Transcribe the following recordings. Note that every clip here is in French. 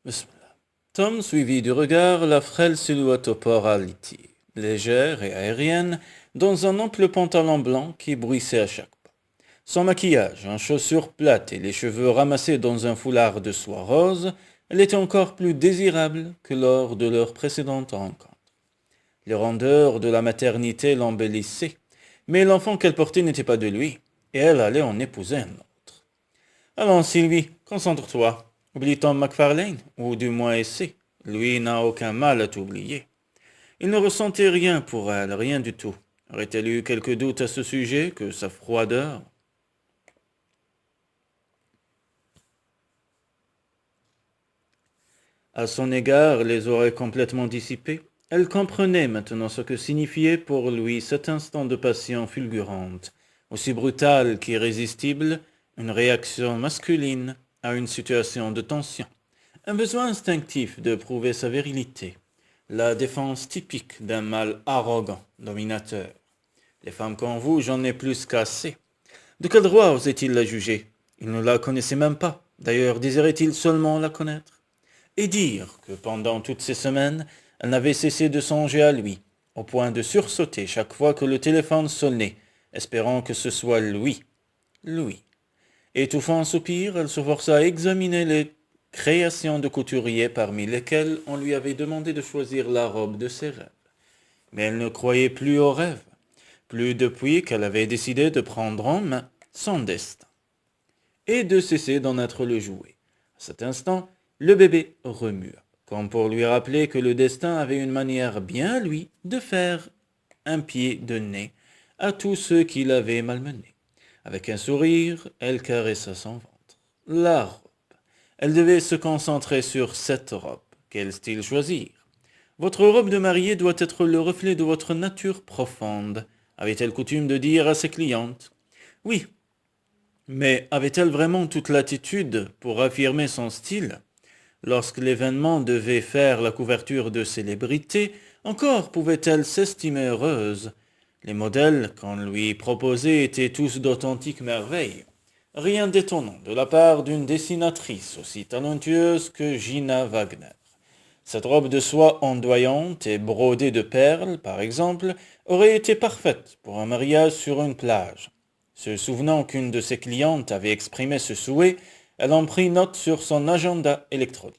Bismillah. Tom suivit du regard la frêle silhouette au port Aliti, légère et aérienne, dans un ample pantalon blanc qui bruissait à chaque pas. Sans maquillage, en chaussures plates et les cheveux ramassés dans un foulard de soie rose, elle était encore plus désirable que lors de leur précédente rencontre. Les rondeurs de la maternité l'embellissaient, mais l'enfant qu'elle portait n'était pas de lui, et elle allait en épouser un autre. Allons, Sylvie, concentre-toi. Oublie Tom McFarlane, ou du moins essaie. Lui n'a aucun mal à t'oublier. Il ne ressentait rien pour elle, rien du tout. Aurait-elle eu quelques doutes à ce sujet que sa froideur? À son égard les aurait complètement dissipés. Elle comprenait maintenant ce que signifiait pour lui cet instant de passion fulgurante, aussi brutale qu'irrésistible, une réaction masculine à une situation de tension, un besoin instinctif de prouver sa virilité, la défense typique d'un mâle arrogant, dominateur. Les femmes comme vous, j'en ai plus qu'assez. De quel droit osait-il la juger? Il ne la connaissait même pas. D'ailleurs, désirait-il seulement la connaître? Et dire que pendant toutes ces semaines, elle n'avait cessé de songer à lui, au point de sursauter chaque fois que le téléphone sonnait, espérant que ce soit lui. Lui. Étouffant un soupir, elle se força à examiner les créations de couturiers parmi lesquelles on lui avait demandé de choisir la robe de ses rêves. Mais elle ne croyait plus aux rêves, plus depuis qu'elle avait décidé de prendre en main son destin, et de cesser d'en être le jouet. À cet instant, le bébé remua, comme pour lui rappeler que le destin avait une manière bien à lui de faire un pied de nez à tous ceux qui l'avaient malmené. Avec un sourire, elle caressa son ventre. La robe. Elle devait se concentrer sur cette robe. Quel style choisir? Votre robe de mariée doit être le reflet de votre nature profonde, avait-elle coutume de dire à ses clientes. Oui, mais avait-elle vraiment toute l'attitude pour affirmer son style? Lorsque l'événement devait faire la couverture de célébrités, encore pouvait-elle s'estimer heureuse. Les modèles qu'on lui proposait étaient tous d'authentiques merveilles. Rien d'étonnant de la part d'une dessinatrice aussi talentueuse que Gina Wagner. Cette robe de soie ondoyante et brodée de perles, par exemple, aurait été parfaite pour un mariage sur une plage. Se souvenant qu'une de ses clientes avait exprimé ce souhait, elle en prit note sur son agenda électronique.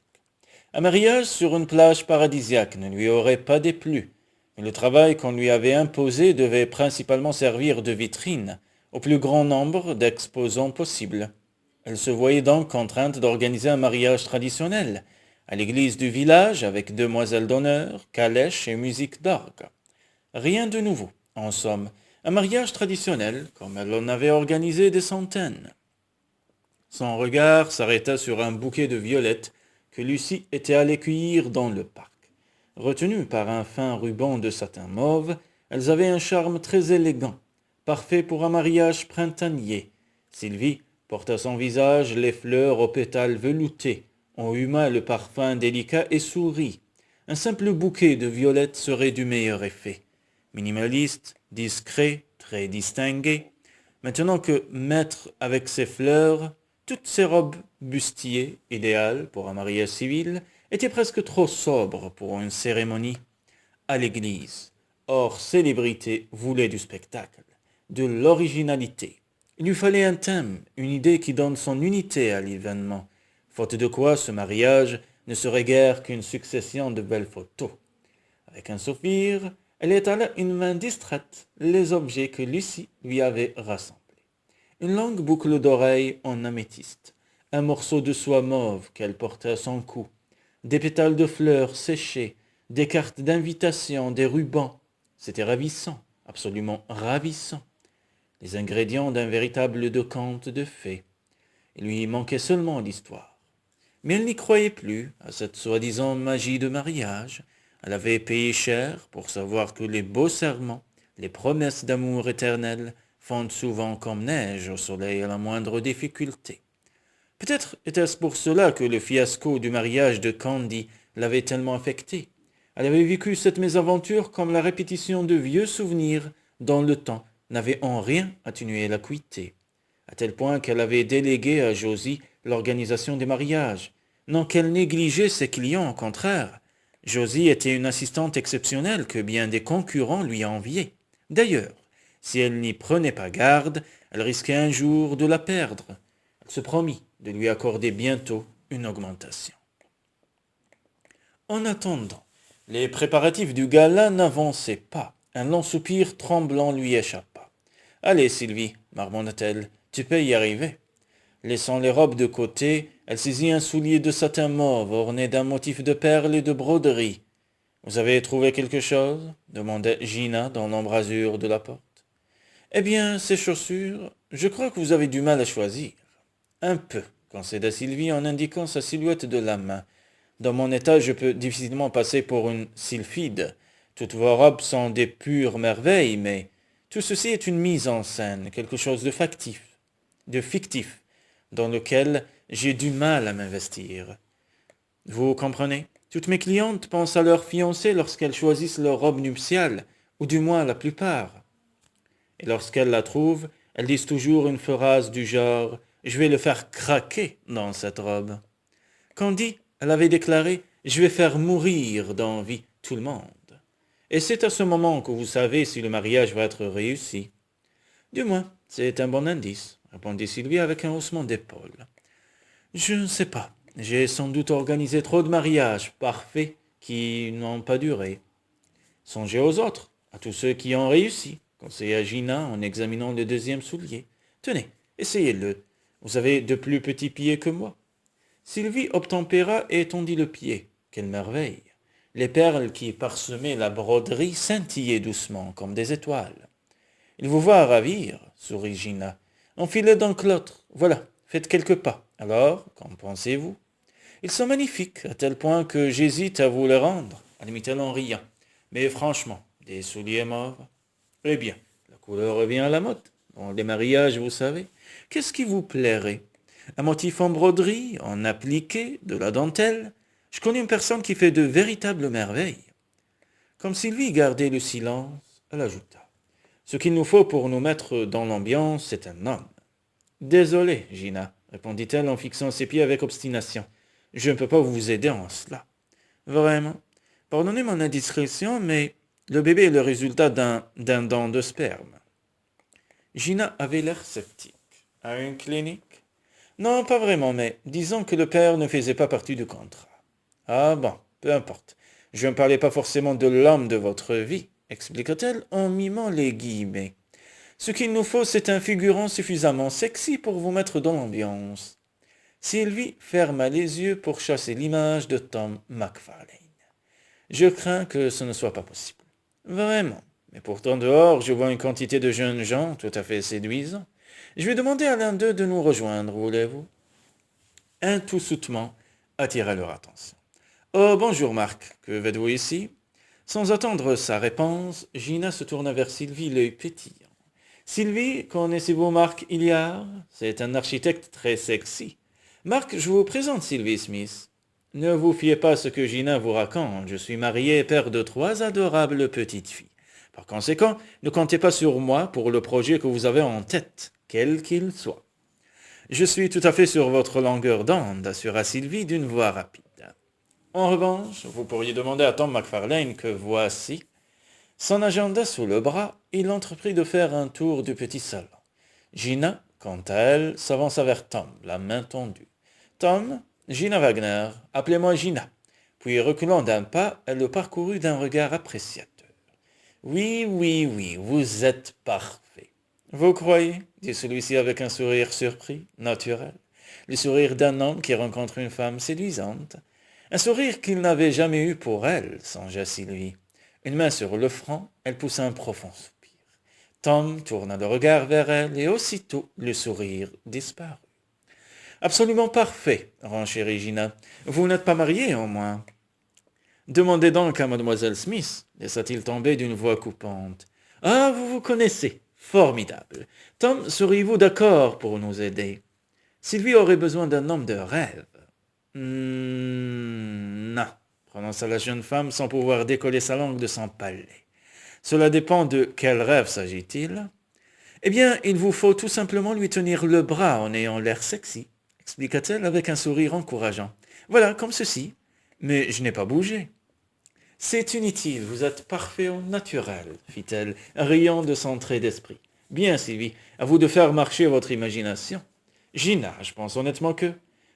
Un mariage sur une plage paradisiaque ne lui aurait pas déplu, mais le travail qu'on lui avait imposé devait principalement servir de vitrine au plus grand nombre d'exposants possible. Elle se voyait donc contrainte d'organiser un mariage traditionnel, à l'église du village avec demoiselles d'honneur, calèches et musique d'orgue. Rien de nouveau, en somme, un mariage traditionnel comme elle en avait organisé des centaines. Son regard s'arrêta sur un bouquet de violettes que Lucie était allée cueillir dans le parc. Retenues par un fin ruban de satin mauve, elles avaient un charme très élégant, parfait pour un mariage printanier. Sylvie porta son visage les fleurs aux pétales veloutés, en huma le parfum délicat et sourit. Un simple bouquet de violettes serait du meilleur effet. Minimaliste, discret, très distingué. Maintenant que maître avec ses fleurs, toutes ces robes bustiers, idéales pour un mariage civil, étaient presque trop sobres pour une cérémonie à l'église. Or, célébrité voulait du spectacle, de l'originalité. Il lui fallait un thème, une idée qui donne son unité à l'événement, faute de quoi ce mariage ne serait guère qu'une succession de belles photos. Avec un soupir, elle étala une main distraite les objets que Lucie lui avait rassemblés. Une longue boucle d'oreille en améthyste, un morceau de soie mauve qu'elle portait à son cou, des pétales de fleurs séchés, des cartes d'invitation, des rubans. C'était ravissant, absolument ravissant. Les ingrédients d'un véritable conte de fées. Il lui manquait seulement l'histoire. Mais elle n'y croyait plus à cette soi-disant magie de mariage. Elle avait payé cher pour savoir que les beaux serments, les promesses d'amour éternel, fondent souvent comme neige au soleil à la moindre difficulté. Peut-être était-ce pour cela que le fiasco du mariage de Candy l'avait tellement affectée. Elle avait vécu cette mésaventure comme la répétition de vieux souvenirs dont le temps n'avait en rien atténué l'acuité, à tel point qu'elle avait délégué à Josie l'organisation des mariages, Non qu'elle négligeait ses clients, au contraire. Josie était une assistante exceptionnelle que bien des concurrents lui enviaient. D'ailleurs, si elle n'y prenait pas garde, elle risquait un jour de la perdre. Elle se promit de lui accorder bientôt une augmentation. En attendant, les préparatifs du gala n'avançaient pas. Un long soupir tremblant lui échappa. « Allez, Sylvie, marmonna-t-elle, tu peux y arriver. » Laissant les robes de côté, elle saisit un soulier de satin mauve orné d'un motif de perles et de broderies. « Vous avez trouvé quelque chose » demanda Gina dans l'embrasure de la porte. « Eh bien, ces chaussures, je crois que vous avez du mal à choisir. »« Un peu, » concéda Sylvie en indiquant sa silhouette de la main. « Dans mon état, je peux difficilement passer pour une sylphide. Toutes vos robes sont des pures merveilles, mais tout ceci est une mise en scène, quelque chose de fictif, dans lequel j'ai du mal à m'investir. Vous comprenez? Toutes mes clientes pensent à leur fiancé lorsqu'elles choisissent leur robe nuptiale, ou du moins la plupart. Et lorsqu'elles la trouvent, elles disent toujours une phrase du genre « Je vais le faire craquer dans cette robe ». Candy, elle avait déclaré « Je vais faire mourir d'envie tout le monde ». Et c'est à ce moment que vous savez si le mariage va être réussi. Du moins, c'est un bon indice, répondit Sylvie avec un haussement d'épaules. Je ne sais pas. J'ai sans doute organisé trop de mariages parfaits qui n'ont pas duré. Songez aux autres, à tous ceux qui ont réussi, conseilla Gina en examinant le deuxième soulier. Tenez, essayez-le. Vous avez de plus petits pieds que moi. Sylvie obtempéra et tendit le pied. Quelle merveille! Les perles qui parsemaient la broderie scintillaient doucement comme des étoiles. « Il vous voit ravir, » sourit Gina. « Enfilez donc l'autre. Voilà, faites quelques pas. Alors, qu'en pensez-vous ?»« Ils sont magnifiques, à tel point que j'hésite à vous les rendre, » admit-elle en riant. « Mais franchement, des souliers mauves. Eh bien, la couleur revient à la mode. Dans les mariages, vous savez. Qu'est-ce qui vous plairait? Un motif en broderie, en appliqué, de la dentelle? Je connais une personne qui fait de véritables merveilles. » Comme Sylvie gardait le silence, elle ajouta. « Ce qu'il nous faut pour nous mettre dans l'ambiance, c'est un homme. »« Désolé, Gina, » répondit-elle en fixant ses pieds avec obstination. « Je ne peux pas vous aider en cela. »« Vraiment? Pardonnez mon indiscrétion, mais le bébé est le résultat d'un don de sperme. » Gina avait l'air sceptique. « À une clinique? »« Non, pas vraiment, mais disons que le père ne faisait pas partie du contrat. »« Ah bon, peu importe. Je ne parlais pas forcément de l'homme de votre vie, » expliqua-t-elle en mimant les guillemets. « Ce qu'il nous faut, c'est un figurant suffisamment sexy pour vous mettre dans l'ambiance. » Sylvie ferma les yeux pour chasser l'image de Tom McFarlane. « Je crains que ce ne soit pas possible. »« Vraiment. Mais pourtant dehors, je vois une quantité de jeunes gens tout à fait séduisants. Je vais demander à l'un d'eux de nous rejoindre, voulez-vous » Un tout soutement attira leur attention. « Oh, bonjour Marc, que faites-vous ici ?» Sans attendre sa réponse, Gina se tourna vers Sylvie, l'œil pétillant. « Sylvie, connaissez-vous Marc Hilliard? C'est un architecte très sexy. Marc, je vous présente Sylvie Smith. Ne vous fiez pas à ce que Gina vous raconte, je suis marié et père de 3 adorables petites filles. Par conséquent, ne comptez pas sur moi pour le projet que vous avez en tête, quel qu'il soit. » « Je suis tout à fait sur votre longueur d'onde, » assura Sylvie d'une voix rapide. En revanche, vous pourriez demander à Tom McFarlane que voici. Son agenda sous le bras, il entreprit de faire un tour du petit salon. Gina, quant à elle, s'avança vers Tom, la main tendue. « Tom, Gina Wagner, appelez-moi Gina. » Puis reculant d'un pas, elle le parcourut d'un regard appréciateur. « Oui, vous êtes parfait. »« Vous croyez ?» dit celui-ci avec un sourire surpris, naturel. Le sourire d'un homme qui rencontre une femme séduisante. Un sourire qu'il n'avait jamais eu pour elle, songea Sylvie. Une main sur le front, elle poussa un profond soupir. Tom tourna le regard vers elle et aussitôt le sourire disparut. « Absolument parfait, renchérit Gina. Vous n'êtes pas marié, au moins. »« Demandez donc à mademoiselle Smith, laissa-t-il tomber d'une voix coupante. « Ah, vous vous connaissez. Formidable. Tom, seriez-vous d'accord pour nous aider? Sylvie aurait besoin d'un homme de rêve. » Non, prononça la jeune femme sans pouvoir décoller sa langue de son palais. Cela dépend de quel rêve s'agit-il? Eh bien, il vous faut tout simplement lui tenir le bras en ayant l'air sexy, expliqua-t-elle avec un sourire encourageant. Voilà, comme ceci. Mais je n'ai pas bougé. C'est inutile, vous êtes parfait au naturel, fit-elle, riant de son trait d'esprit. Bien, Sylvie, à vous de faire marcher votre imagination. Gina, je pense honnêtement que...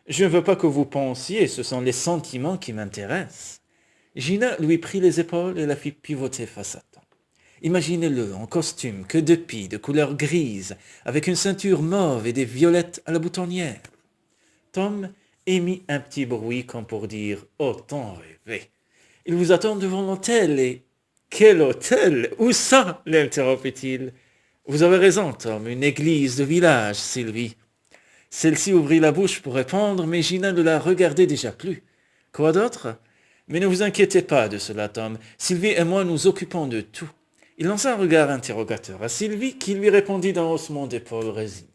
Je ne veux pas que vous pensiez, ce sont les sentiments qui m'intéressent. Gina lui prit les épaules et la fit pivoter face à Tom. Imaginez-le en costume, queue de pie, de couleur grise, avec une ceinture mauve et des violettes à la boutonnière. Tom émit un petit bruit comme pour dire « Autant rêver !» Il vous attend devant l'hôtel et... Quel hôtel? Où ça? L'interrompit-il. Vous avez raison, Tom, une église de village, Sylvie. Celle-ci ouvrit la bouche pour répondre, mais Gina ne la regardait déjà plus. Quoi d'autre? Mais ne vous inquiétez pas de cela, Tom. Sylvie et moi nous occupons de tout. Il lança un regard interrogateur à Sylvie, qui lui répondit d'un haussement d'épaules résigné.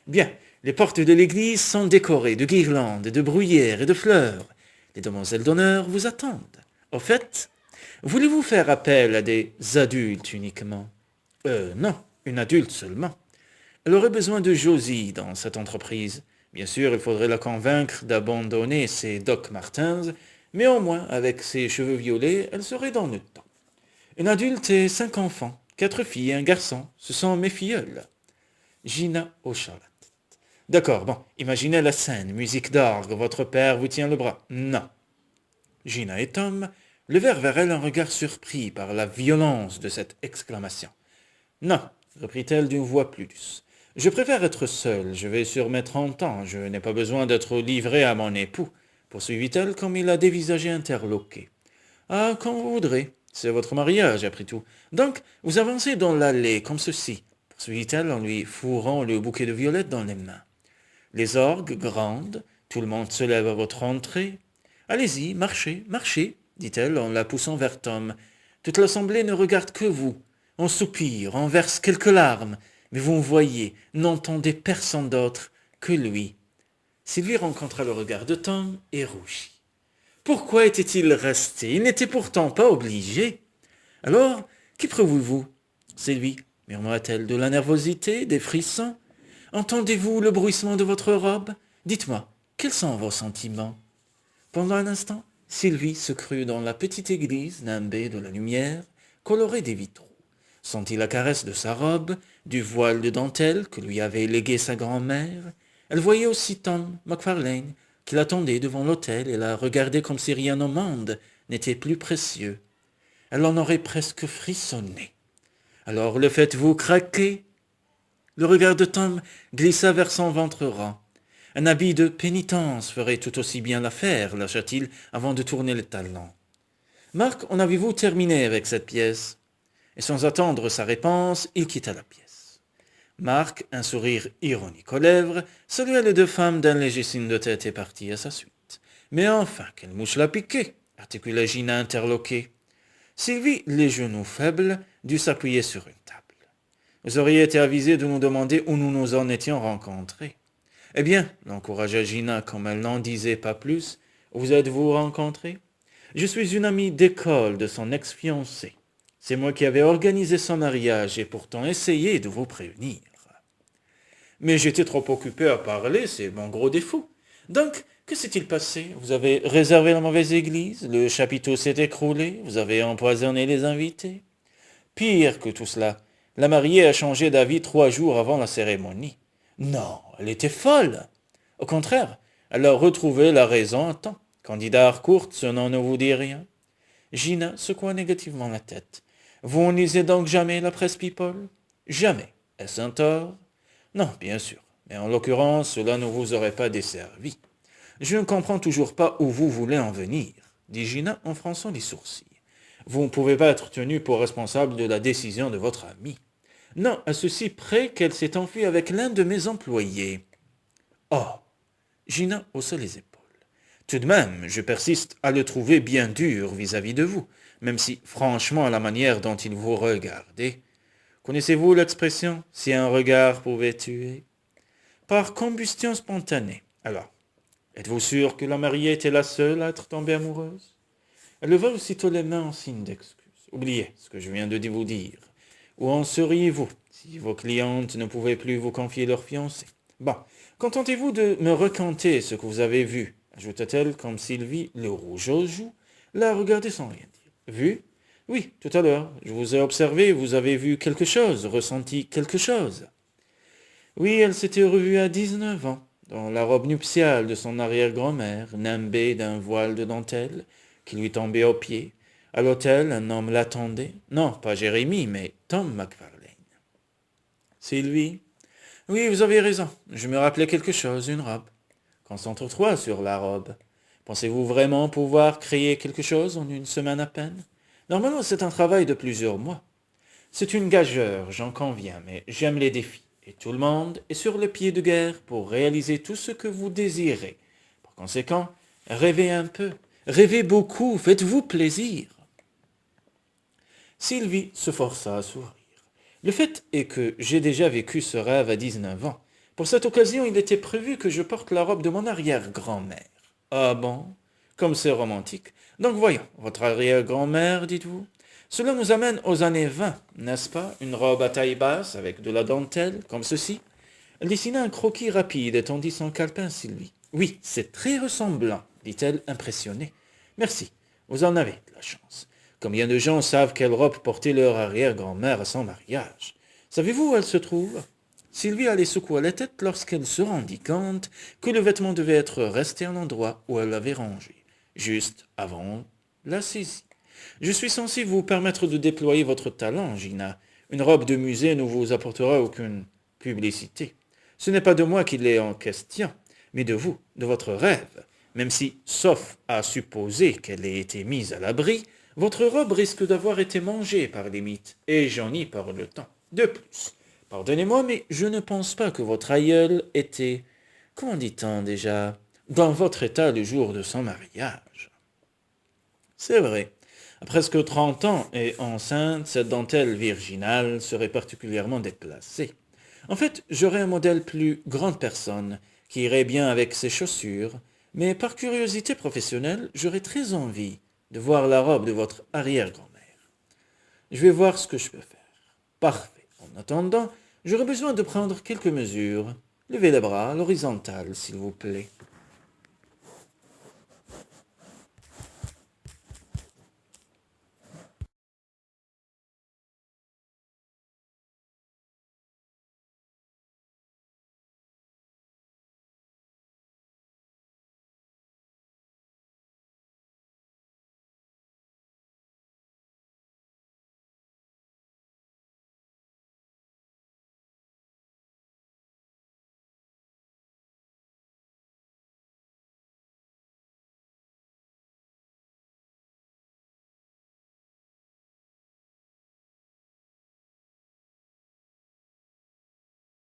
Bien, les portes de l'église sont décorées de guirlandes, de bruyères et de fleurs. Les demoiselles d'honneur vous attendent. Au fait, voulez-vous faire appel à des adultes uniquement? Non, une adulte seulement. Elle aurait besoin de Josie dans cette entreprise. Bien sûr, il faudrait la convaincre d'abandonner ses Doc Martens, mais au moins, avec ses cheveux violets, elle serait dans le temps. Une adulte et 5 enfants, 4 filles et un garçon, ce sont mes filleuls. Gina hocha la tête. D'accord, bon, imaginez la scène, musique d'orgue, votre père vous tient le bras. Non. Gina et Tom levèrent vers elle un regard surpris par la violence de cette exclamation. Non, reprit-elle d'une voix plus douce. Je préfère être seule, je vais sur mes 30 ans, je n'ai pas besoin d'être livrée à mon époux, poursuivit-elle comme il la dévisageait interloqué. Ah, quand vous voudrez, c'est votre mariage après tout. Donc, vous avancez dans l'allée comme ceci, poursuivit-elle en lui fourrant le bouquet de violettes dans les mains. Les orgues grandent, tout le monde se lève à votre entrée. Allez-y, marchez, marchez, dit-elle en la poussant vers Tom. Toute l'assemblée ne regarde que vous. On soupire, on verse quelques larmes, mais vous voyez, n'entendez personne d'autre que lui. Sylvie rencontra le regard de Tom et rougit. Pourquoi était-il resté? Il n'était pourtant pas obligé. Alors, qu'y prouvez-vous? Sylvie, murmura-t-elle, de la nervosité, des frissons? Entendez-vous le bruissement de votre robe? Dites-moi, quels sont vos sentiments? Pendant un instant, Sylvie se crut dans la petite église nimbée de la lumière, colorée des vitraux. Sentit la caresse de sa robe, du voile de dentelle que lui avait légué sa grand-mère. Elle voyait aussi Tom McFarlane, qui l'attendait devant l'autel et la regardait comme si rien au monde n'était plus précieux. Elle en aurait presque frissonné. Alors le faites-vous craquer? Le regard de Tom glissa vers son ventre rond. Un habit de pénitence ferait tout aussi bien l'affaire, lâcha-t-il avant de tourner le talon. Marc, en avez-vous terminé avec cette pièce? Et sans attendre sa réponse, il quitta la pièce. Marc, un sourire ironique aux lèvres, salua les 2 femmes d'un léger signe de tête et partit à sa suite. Mais enfin, quelle mouche l'a piqué, articula Gina interloquée. Sylvie, les genoux faibles, dut s'appuyer sur une table. Vous auriez été avisé de nous demander où nous nous en étions rencontrés. Eh bien, l'encouragea Gina comme elle n'en disait pas plus, où vous êtes-vous rencontrés? Je suis une amie d'école de son ex-fiancé. C'est moi qui avais organisé son mariage et pourtant essayé de vous prévenir. Mais j'étais trop occupé à parler, c'est mon gros défaut. Donc, que s'est-il passé? Vous avez réservé la mauvaise église, le chapiteau s'est écroulé, vous avez empoisonné les invités. Pire que tout cela, la mariée a changé d'avis 3 jours avant la cérémonie. Non, elle était folle. Au contraire, elle a retrouvé la raison à temps. Candidat Harcourt, ce nom ne vous dit rien? Gina secoua négativement la tête. Vous ne lisez donc jamais la presse people? Jamais. Est-ce un tort? Non, bien sûr. Mais en l'occurrence, cela ne vous aurait pas desservi. Je ne comprends toujours pas où vous voulez en venir, dit Gina en fronçant les sourcils. Vous ne pouvez pas être tenu pour responsable de la décision de votre amie. Non, à ceci près qu'elle s'est enfuie avec l'un de mes employés. Oh! Gina haussa les épaules. Tout de même, je persiste à le trouver bien dur vis-à-vis de vous, même si, franchement, à la manière dont il vous regardait. Connaissez-vous l'expression « si un regard pouvait tuer » ? Par combustion spontanée. Alors, êtes-vous sûr que la mariée était la seule à être tombée amoureuse? Elle leva aussitôt les mains en signe d'excuse. Oubliez ce que je viens de vous dire. Où en seriez-vous si vos clientes ne pouvaient plus vous confier leur fiancé? Bon, contentez-vous de me raconter ce que vous avez vu ajouta-t-elle comme Sylvie, le rouge aux joues, la regardait sans rien dire. Vu? Oui, tout à l'heure. Je vous ai observé, vous avez vu quelque chose, ressenti quelque chose. Oui, elle s'était revue à 19 ans, dans la robe nuptiale de son arrière-grand-mère, nimbée d'un voile de dentelle qui lui tombait aux pieds. À l'hôtel, un homme l'attendait. Non, pas Jérémie, mais Tom McFarlane. Sylvie? Oui, vous avez raison. Je me rappelais quelque chose, une robe. Concentre-toi sur la robe. Pensez-vous vraiment pouvoir créer quelque chose en une semaine à peine? Normalement, c'est un travail de plusieurs mois. C'est une gageure, j'en conviens, mais j'aime les défis. Et tout le monde est sur le pied de guerre pour réaliser tout ce que vous désirez. Par conséquent, rêvez un peu, rêvez beaucoup, faites-vous plaisir. Sylvie se força à sourire. Le fait est que j'ai déjà vécu ce rêve à 19 ans. Pour cette occasion, il était prévu que je porte la robe de mon arrière-grand-mère. Ah bon? Comme c'est romantique. Donc voyons, votre arrière-grand-mère, dites-vous? Cela nous amène aux années 20, n'est-ce pas? Une robe à taille basse, avec de la dentelle, comme ceci. Elle dessina un croquis rapide et tendit son calepin à Sylvie. Oui, c'est très ressemblant, dit-elle, impressionnée. Merci, vous en avez de la chance. Combien de gens savent quelle robe portait leur arrière-grand-mère à son mariage? Savez-vous où elle se trouve? Sylvie allait secouer la tête lorsqu'elle se rendit compte que le vêtement devait être resté à l'endroit où elle l'avait rangé, juste avant la saisie. Je suis censé vous permettre de déployer votre talent, Gina. Une robe de musée ne vous apportera aucune publicité. Ce n'est pas de moi qu'il est en question, mais de vous, de votre rêve. Même si, sauf à supposer qu'elle ait été mise à l'abri, votre robe risque d'avoir été mangée par les mythes, et j'en ai par le temps. De plus, pardonnez-moi, mais je ne pense pas que votre aïeul était, comment dit-on déjà, dans votre état le jour de son mariage. C'est vrai. À presque 30 ans et enceinte, cette dentelle virginale serait particulièrement déplacée. En fait, j'aurais un modèle plus grande personne, qui irait bien avec ses chaussures, mais par curiosité professionnelle, j'aurais très envie de voir la robe de votre arrière-grand-mère. Je vais voir ce que je peux faire. Parfait. En attendant, j'aurais besoin de prendre quelques mesures. Levez les bras à l'horizontale, s'il vous plaît.